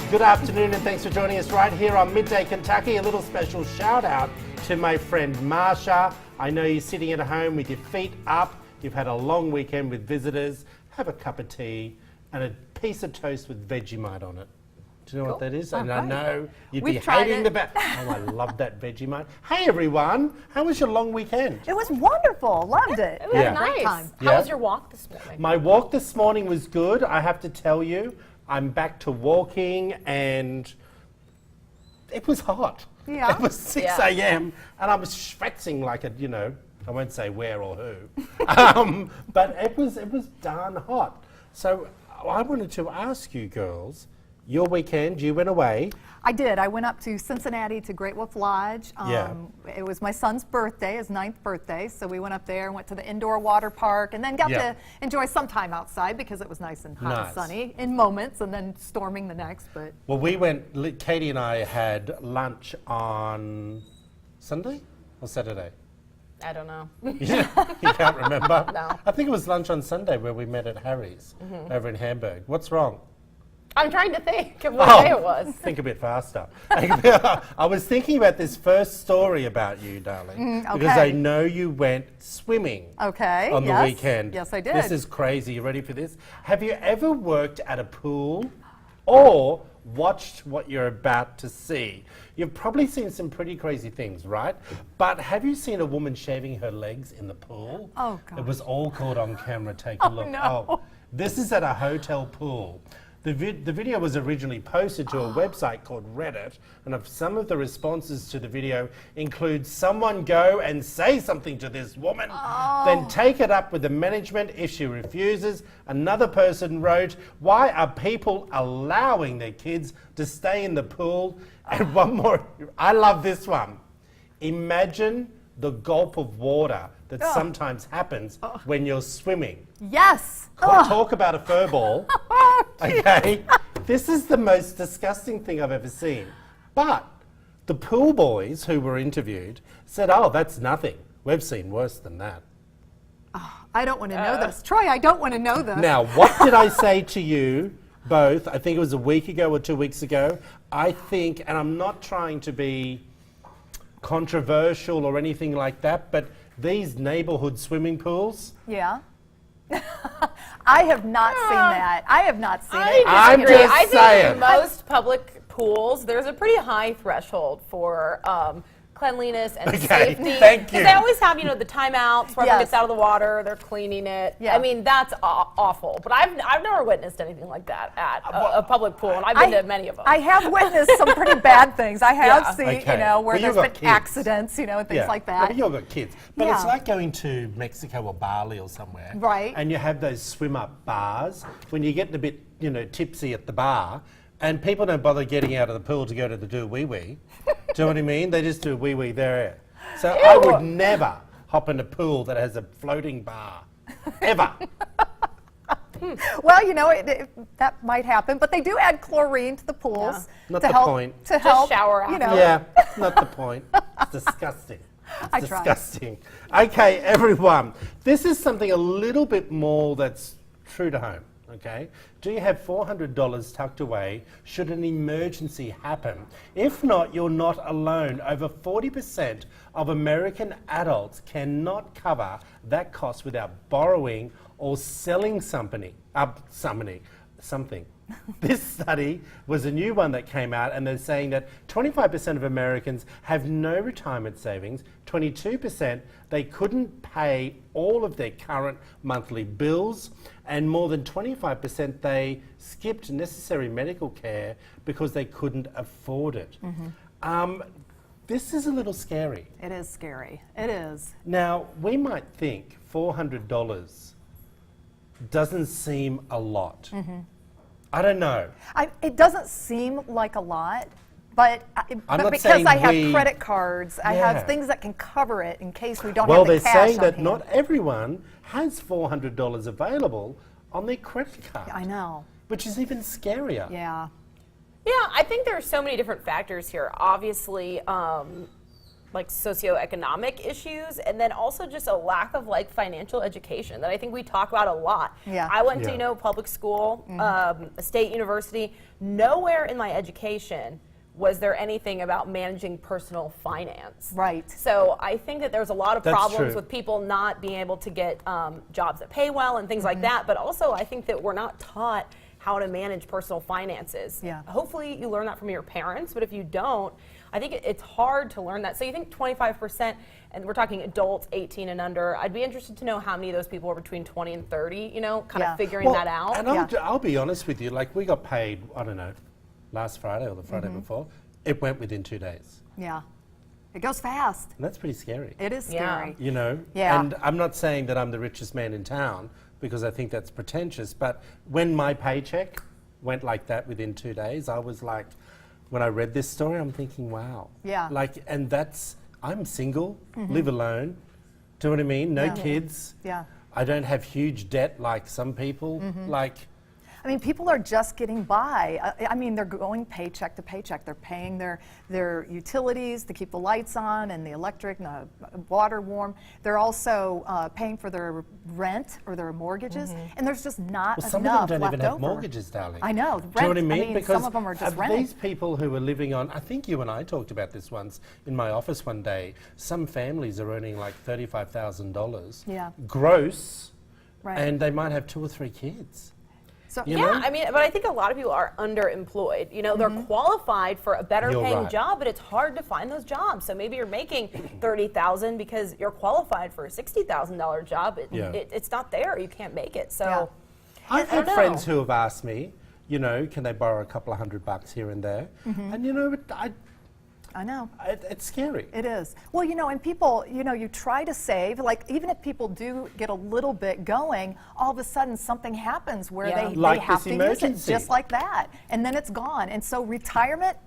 Good afternoon and thanks for joining us right here on Midday Kentucky. A little special shout out to my friend Marsha. I know you're sitting at home with your feet up. You've had a long weekend with visitors. Have a cup of tea and a piece of toast with Vegemite on it. Do you know what that is? And I know you'd be hating the Oh, I love that Vegemite. Hey everyone, how was your long weekend? It was wonderful. Loved it. It was nice. Time. How was your walk this morning? My walk this morning was good. I have to tell you, I'm back to walking and it was hot. Yeah. It was 6 a.m. and I was schwitzing like a, I won't say where or who, but it was darn hot. So I wanted to ask you girls, your weekend, you went away. I did. I went up to Cincinnati to Great Wolf Lodge. It was my son's birthday, his 9th birthday, so we went up there and went to the indoor water park and then got to enjoy some time outside because it was nice and hot and sunny in moments and then storming the next. But well, Katie and I had lunch on Sunday or Saturday? I don't know. You can't remember? No. I think it was lunch on Sunday where we met at Harry's over in Hamburg. What's wrong? I'm trying to think of what day it was. Think a bit faster. I was thinking about this first story about you, darling, because I know you went swimming on the weekend. Yes, I did. This is crazy. You ready for this? Have you ever worked at a pool or watched what you're about to see? You've probably seen some pretty crazy things, right? But have you seen a woman shaving her legs in the pool? Oh, God. It was all caught on camera. Take a look. No. Oh, this is at a hotel pool. The video was originally posted to a website called Reddit, and some of the responses to the video include someone go and say something to this woman, then take it up with the management if she refuses. Another person wrote, why are people allowing their kids to stay in the pool? And one more, I love this one. Imagine the gulp of water that sometimes happens when you're swimming. yes. Talk about a fur ball. Okay, this is the most disgusting thing I've ever seen. But the pool boys who were interviewed said, oh, that's nothing. We've seen worse than that. I don't want to know this. Troy, I don't want to know this. Now, what did I say to you both? I think it was a week ago or 2 weeks ago. I think, and I'm not trying to be controversial or anything like that, but these neighborhood swimming pools. Yeah. I have not seen that. I have not seen it. I'm disagree. just I think saying. in most public pools, there's a pretty high threshold for cleanliness and safety. Thank you. Because they always have, the timeouts where everyone Yes. gets out of the water, they're cleaning it. Yeah. I mean, that's awful. But I've never witnessed anything like that at a public pool, and I've been to many of them. I have witnessed some pretty bad things. I have Yeah. seen, Okay. where But there's you've been got kids. accidents, and things like that. But you've got kids. But Yeah. it's like going to Mexico or Bali or somewhere. Right. And you have those swim-up bars when you're getting a bit, tipsy at the bar, and people don't bother getting out of the pool to go to the do-wee-wee. Do you know what I mean? They just do wee-wee there. So I would never hop in a pool that has a floating bar. Ever. Well, that might happen, but they do add chlorine to the pools Not to the help point. to help shower after. Yeah, not the point. It's disgusting. I It's tried. disgusting. Okay, everyone. This is something a little bit more that's true to home. Okay? Do you have $400 tucked away should an emergency happen? If not, you're not alone. Over 40% of American adults cannot cover that cost without borrowing or selling something. This study was a new one that came out, and they're saying that 25% of Americans have no retirement savings, 22% they couldn't pay all of their current monthly bills, and more than 25% they skipped necessary medical care because they couldn't afford it. This is a little scary. It is scary. It is. Now, we might think $400 doesn't seem a lot. I don't know. It doesn't seem like a lot, but not because saying I have we- credit cards, I Yeah. have things that can cover it in case we don't Well, have the they're cash saying on that hand. not everyone has $400 available on their credit card. I know. Which is even scarier. Yeah. Yeah, I think there are so many different factors here. Obviously, like socioeconomic issues, and then also just a lack of like financial education that I think we talk about a lot. Yeah. I went Yeah. to, you know, public school, a state university. Nowhere in my education was there anything about managing personal finance. Right. So I think that there's a lot of That's problems true. with people not being able to get jobs that pay well and things like that. But also I think that we're not taught how to manage personal finances. Yeah. Hopefully you learn that from your parents, but if you don't, I think it's hard to learn that. So you think 25%, and we're talking adults 18 and under. I'd be interested to know how many of those people are between 20 and 30, you know, kind Yeah. of figuring that out. And I'll be honest with you, like we got paid, I don't know, last Friday or the Friday before. It went within 2 days. Yeah. It goes fast. And that's pretty scary. It is Yeah. scary. You know? Yeah. And I'm not saying that I'm the richest man in town because I think that's pretentious, but when my paycheck went like that within 2 days, I was like, when I read this story, I'm thinking, wow. Yeah. Like, and I'm single, live alone. Do you know what I mean? No Yeah. kids. Yeah. I don't have huge debt like some people. Like, I mean, people are just getting by. I mean, they're going paycheck to paycheck. They're paying their utilities to keep the lights on and the electric and the water warm. They're also paying for their rent or their mortgages, and there's just not well, some enough of them don't left even have over. mortgages, darling. I know. Do you know what I rent- mean? some of them are just renting. These people who are living on, I think you and I talked about this once in my office one day, some families are earning like $35,000 Yeah. gross, Right. and they might have 2 or 3 kids. So, You Yeah, know? I mean, but I think a lot of people are underemployed. You know, they're qualified for a better You're paying right. job, but it's hard to find those jobs. So maybe you're making $30,000 because you're qualified for a $60,000 job. Yeah. It's not there. You can't make it. So Yeah. I've I don't had friends know. who have asked me, you know, can they borrow a couple of $100 here and there? And you know, I know. it's scary. It is. Well, you know, and people, you know, you try to save, like even if people do get a little bit going, all of a sudden something happens where Yeah. they Like have this to use emergency. it just like that. And then it's gone. And so retirement,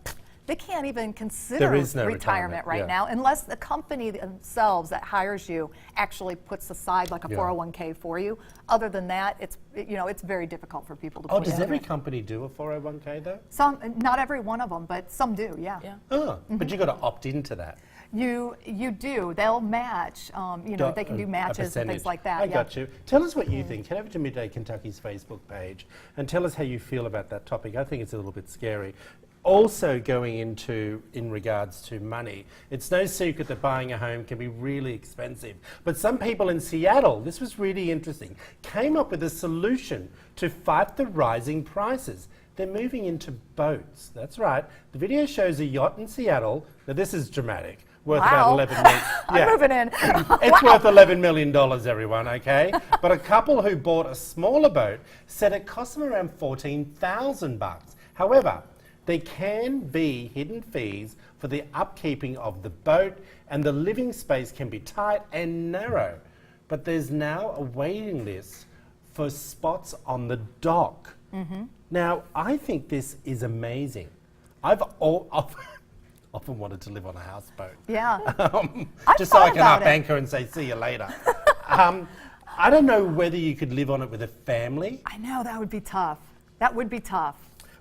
they can't even consider There is no retirement retirement, right yeah. now unless the company themselves that hires you actually puts aside like a Yeah. 401k for you. Other than that, it's, you know, it's very difficult for people to Oh, put does into every it. company do a 401k though? Some, not every one of them, but some do, yeah. yeah. Oh, but you've got to opt into that. You do. They'll match. You know, they can do A matches and percentage. things like that. I yeah. got you. Tell us what you think. Head over to Midday Kentucky's Facebook page and tell us how you feel about that topic. I think it's a little bit scary. Also going into, in regards to money, it's no secret that buying a home can be really expensive. But some people in Seattle, this was really interesting, came up with a solution to fight the rising prices. They're moving into boats. That's right. The video shows a yacht in Seattle. Now this is dramatic. Worth Wow. about $11 million. I'm moving in. It's worth $11 million, everyone, okay? But a couple who bought a smaller boat said it cost them around $14,000. However, there can be hidden fees for the upkeeping of the boat, and the living space can be tight and narrow. But there's now a waiting list for spots on the dock. Now, I think this is amazing. I've often wanted to live on a houseboat. Yeah. Just so I thought can about up it. anchor and say, see you later. I don't know whether you could live on it with a family. I know, that would be tough. That would be tough.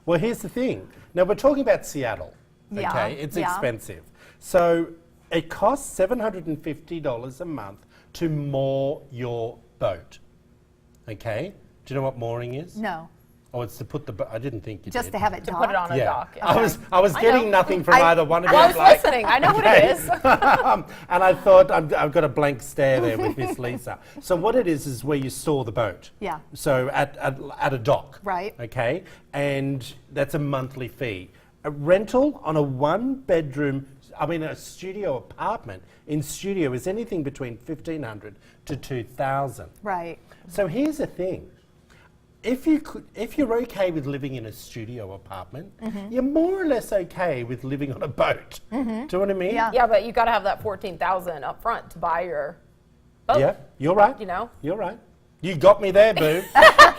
Well, here's the thing. Now, we're talking about Seattle, Yeah, okay? It's yeah. expensive. So it costs $750 a month to moor your boat, okay? Do you know what mooring is? No. Oh, it's to put the boat, I didn't think you Just did. to have it To put it on a Yeah. dock. I was getting know. nothing from I- either one of Well, I you. was like- listening. I know what Okay. it is. And I thought, I've got a blank stare there with Miss Lisa. So what it is where you store the boat. Yeah. So at a dock. Right. Okay. And that's a monthly fee. A rental on a a studio apartment in studio is anything between $1,500 to $2,000. Right. So here's the thing. If you're okay with living in a studio apartment, you're more or less okay with living on a boat. Do you know what I mean? Yeah. Yeah, but you got to have that $14,000 up front to buy your boat. Yeah, you're right. You know? You're right. You got me there, boo.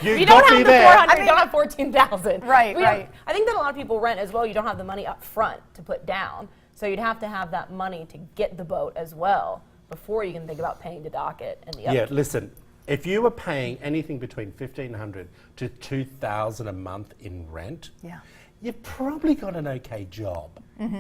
You don't got have me the there. 400, I mean- you don't have 14,000. Right, We don't- right. I think that a lot of people rent as well. You don't have the money up front to put down. So you'd have to have that money to get the boat as well before you can think about paying to dock it and the Yeah, upkeep. listen. If you were paying anything between $1,500 to $2,000 a month in rent, Yeah. you've probably got an okay job. Do you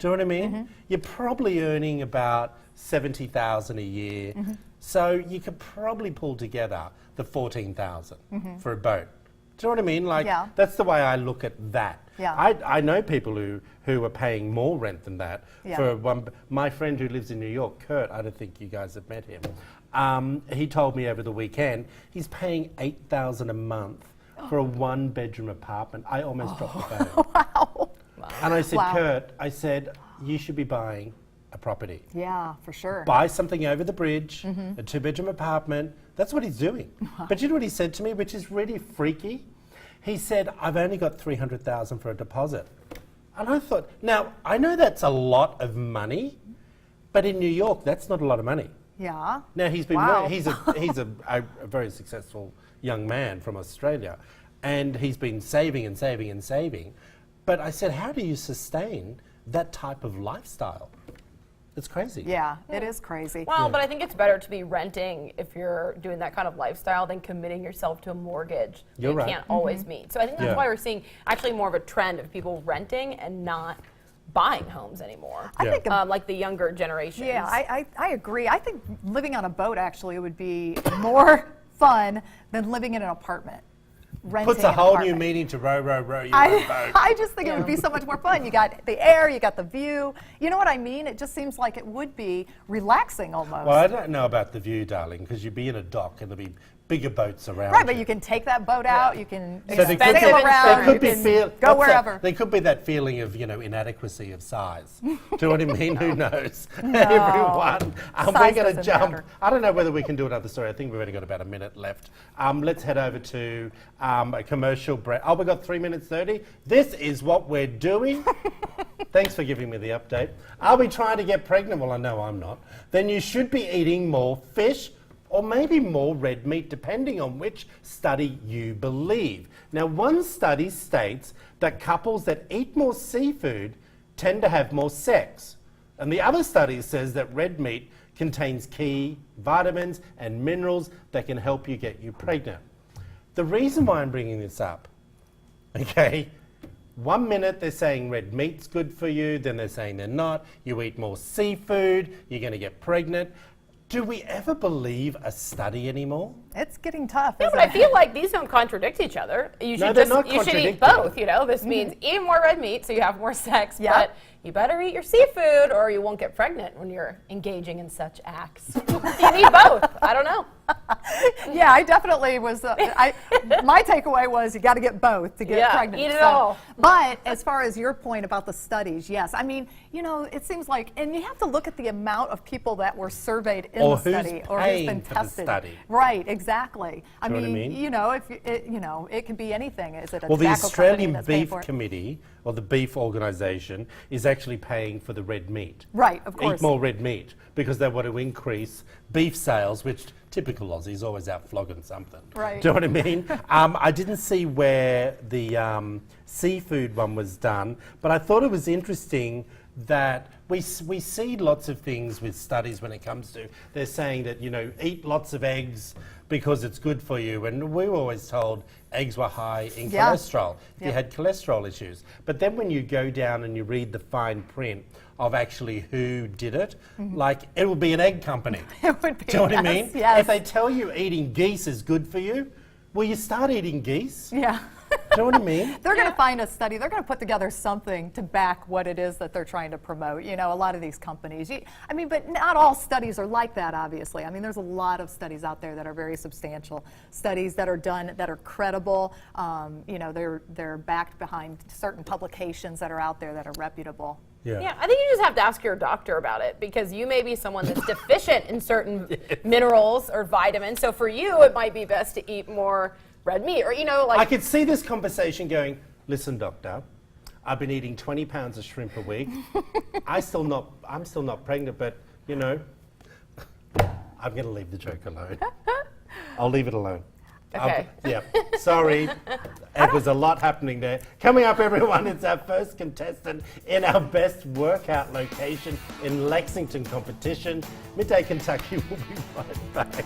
know what I mean? You're probably earning about 70,000 a year, so you could probably pull together the 14,000 for a boat. Do you know what I mean? Like, Yeah. that's the way I look at that. Yeah. I know people who are paying more rent than that. Yeah. For one, my friend who lives in New York, Kurt, I don't think you guys have met him. He told me over the weekend he's paying $8,000 a month for a 1-bedroom apartment. I almost dropped the phone. Wow. And I said, Wow. Kurt, I said, you should be buying a property. Yeah, for sure. Buy something over the bridge, a 2-bedroom apartment. That's what he's doing. But you know what he said to me, which is really freaky? He said, I've only got $300,000 for a deposit. And I thought, now, I know that's a lot of money, but in New York, that's not a lot of money. Yeah. Now, he's been Wow. he's a very successful young man from Australia, and he's been saving and saving and saving. But I said, how do you sustain that type of lifestyle? It's crazy. Yeah, it is crazy. Well, but I think it's better to be renting if you're doing that kind of lifestyle than committing yourself to a mortgage that You're you right. can't always meet. So I think that's Yeah. why we're seeing actually more of a trend of people renting and not buying homes anymore. I Yeah. think Like the younger generations. Yeah, I agree. I think living on a boat actually would be more fun than living in an apartment. Renting Puts a an whole new apartment. meaning to row your own boat. I just think it would be so much more fun. You got the air, you got the view. You know what I mean? It just seems like it would be relaxing almost. Well, I don't know about the view, darling, because you'd be in a dock and there'll be bigger boats around. Right, but you can take that boat out, you can So there Expensive sail and around, there could you be can go wherever. There could be that feeling of, inadequacy of size. Do you know what I mean? Who knows? Everyone. We're Size going to doesn't jump. matter. I don't know whether we can do another story. I think we've only got about a minute left. Let's head over to a commercial break. Oh, we've got 3 minutes 30. This is what we're doing. Thanks for giving me the update. Are we trying to get pregnant? Well, I know I'm not. Then you should be eating more fish, or maybe more red meat, depending on which study you believe. Now, one study states that couples that eat more seafood tend to have more sex. And the other study says that red meat contains key vitamins and minerals that can help you get you pregnant. The reason why I'm bringing this up, okay, 1 minute they're saying red meat's good for you, then they're saying they're not. You eat more seafood, you're going to get pregnant. Do we ever believe a study anymore? It's getting tough. Yeah, isn't but I it? feel like these don't contradict each other. You No, should they're not you should eat contradicting. both. This means eat more red meat so you have more sex, Yeah. but you better eat your seafood or you won't get pregnant when you're engaging in such acts. You need both. I don't know. Yeah, I definitely was. My takeaway was you got to get both to get Yeah, pregnant. eat it all. But as far as your point about the studies, yes. I mean, it seems like, and you have to look at the amount of people that were surveyed in Or the who's study or who's paying been for the tested. study. Right, exactly. I Do you know mean, what I mean? if it can be anything. Is it a Well, the tobacco company Australian that's paying Beef for it? Committee, or the beef organisation, is actually paying for the red meat. Right, of course. Eat more red meat, because they want to increase beef sales, which typical Aussies always out flogging something. Right. Do you know what I mean? I didn't see where the seafood one was done, but I thought it was interesting that we see lots of things with studies when it comes to, they're saying that, eat lots of eggs because it's good for you. And we were always told eggs were high in Yeah. cholesterol if you had cholesterol issues. But then when you go down and you read the fine print of actually who did it, like it will be an egg company. It would be. Do you know what I mean? Yes. If they tell you eating geese is good for you, well, you start eating geese. Yeah. Do you know what I mean? They're going to find a study. They're going to put together something to back what it is that they're trying to promote. A lot of these companies. But not all studies are like that, obviously. I mean, there's a lot of studies out there that are very substantial. Studies that are done that are credible. They're backed behind certain publications that are out there that are reputable. Yeah, I think you just have to ask your doctor about it because you may be someone that's deficient in certain minerals or vitamins. So for you, it might be best to eat more red meat or, I could see this conversation going, listen, doctor, I've been eating 20 pounds of shrimp a week. I'm still not pregnant, but, I'm going to leave the joke alone. I'll leave it alone. Okay. Sorry. It was a lot happening there. Coming up, everyone, it's our first contestant in our best workout location in Lexington competition. Midday, Kentucky. We'll be right back.